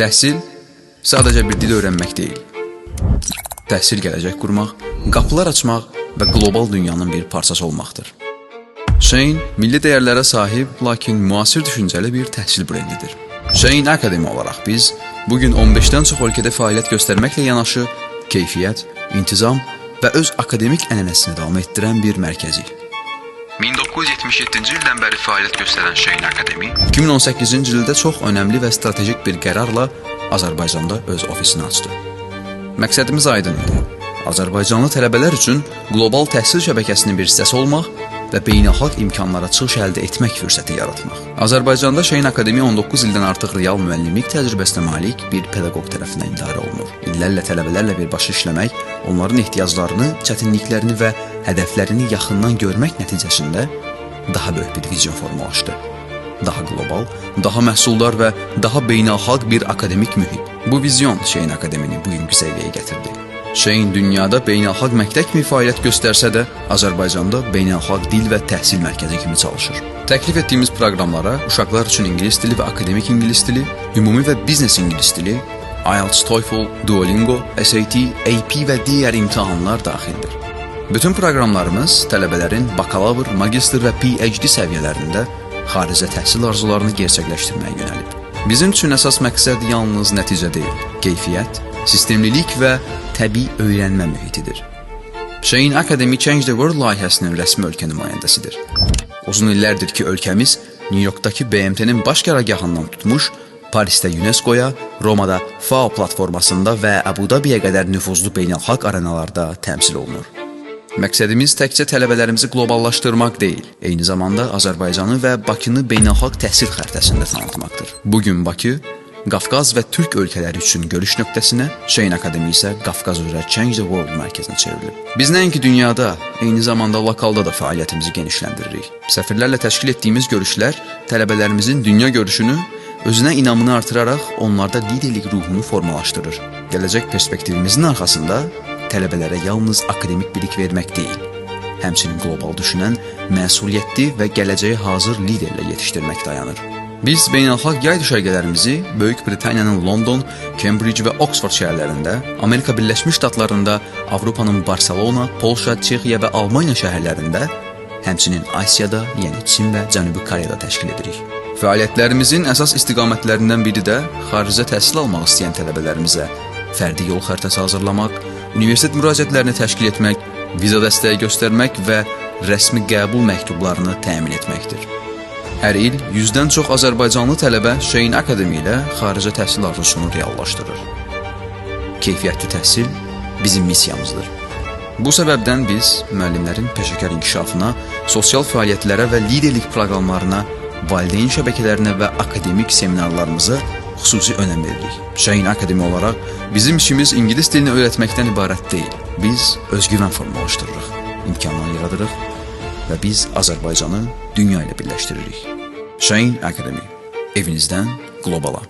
Təhsil sadəcə bir dil öyrənmək deyil. Təhsil gələcək qurmaq, qapılar açmaq və qlobal dünyanın bir parçası olmaqdır. Shein milli dəyərlərə sahib, lakin müasir düşüncəli bir təhsil brendidir. Shein Akademi olaraq biz bugün 15-dən çox ölkədə fəaliyyət göstərməklə yanaşı, keyfiyyət, intizam və öz akademik ənənəsini davam etdirən bir mərkəzik. 1977-ci ildən bəri fəaliyyət göstərən Shein Akademi 2018-ci ildə çox önəmli və strategik bir qərarla Azərbaycanda öz ofisini açdı. Məqsədimiz aydın idi. Azərbaycanlı tələbələr üçün qlobal təhsil şəbəkəsinin bir hissəsi olmaq və beynəlxalq imkanlara çıxış əldə etmək fürsəti yaratmaq. Azərbaycanda Shein Akademi 19 ildən artıq real müəllimlik təcrübəsinə malik bir pedaqoq tərəfindən idarə olunur. İllərlə tələbələrlə birbaşa işləmək, onların ehtiyaclarını, çətinliklərini və hədəflərini yaxından görmək nəticəsində daha böyük bir vizyon formalaşdı. Daha qlobal, daha məhsuldar və daha beynəlxalq bir akademik mühit. Bu vizyon Shein Akademini bugünkü səviyyəyə gətirdi. Shein dünyada beynəlxalq məktəb kimi fəaliyyət göstərsə də, Azərbaycanda beynəlxalq dil və təhsil mərkəzi kimi çalışır. Təklif etdiyimiz proqramlara uşaqlar üçün ingilis dili və akademik ingilis dili, ümumi və biznes ingilis dili, IELTS, TOEFL, Duolingo, SAT, AP və digər imtahanlar daxildir. Bütün proqramlarımız tələbələrin bakalavr, magistr və PhD səviyyələrində xaricə təhsil arzularını gerçəkləşdirməyə yönəlib. Bizim üçün əsas məqsəd yalnız nəticə deyil, keyfiyyət, sistemlilik və təbii öyrənmə mühitidir. Shein Academy Change the World layihəsinin rəsmi ölkə nümayəndəsidir. Uzun illərdir ki, ölkəmiz New Yorkdakı BMT-nin baş qərargahından tutmuş, Parisdə UNESCO-ya, Romada FAO platformasında və Əbu Dabiyə qədər nüfuzlu beynəlxalq arenalarda təmsil olunur. Məqsədimiz təkcə tələbələrimizi qloballaşdırmaq deyil, eyni zamanda Azərbaycanı və Bakını beynəlxalq təhsil xəritəsində tanıtmaqdır. Bugün Bakı, Qafqaz və Türk ölkələri üçün görüş nöqtəsinə, Shein Akademi isə Qafqaz üzrə Change the World mərkəzinə çevrilib. Biz nəinki dünyada, eyni zamanda lokalda da fəaliyyətimizi genişləndiririk. Səfirlərlə təşkil etdiyimiz görüşlər tələbələrimizin dünya görüşünü, özünə inamını artıraraq onlarda liderlik ruhunu formalaşdırır. Gələcək perspektivimizin arxasında tələbələrə yalnız akademik bilik vermək deyil, həmçinin qlobal düşünən, məsuliyyətli və gələcəyə hazır liderlə yetişdirmək dayanır. Biz beynəlxalq yay düşərgələrimizi Böyük Britaniyanın London, Cambridge və Oxford şəhərlərində, Amerika Birləşmiş Ştatlarında, Avropanın Barselona, Polşa, Çexiya və Almaniya şəhərlərində, həmçinin Asiyada, yəni Çin və Cənubi Koreyada təşkil edirik. Fəaliyyətlərimizin əsas istiqamətlərindən biri də xaricə təhsil almaq istəyən tələbələrimizə fərdi yol xəritəsi hazırlamaq, universitet müraciətlərini təşkil etmək, viza dəstəyi göstərmək və rəsmi qəbul məktublarını təmin etməkdir. Hər il 100-dən çox Azərbaycanlı tələbə Shein Akademi ilə xaricə təhsil arzusunu reallaşdırır. Keyfiyyətli təhsil bizim missiyamızdır. Bu səbəbdən biz müəllimlərin peşəkar inkişafına, sosial fəaliyyətlərə və liderlik proqramlarına, valideyn şəbəkələrinə və akademik seminarlarımıza xüsusi önəm veririk. Shein Akademi olaraq bizim işimiz ingilis dilini öyrətməkdən ibarət deyil. Biz özgüvən formalaşdırırıq, imkanlar yaradırıq və biz Azərbaycanı dünya ilə birləşdiririk. Shein Akademi, evinizdən qlobala.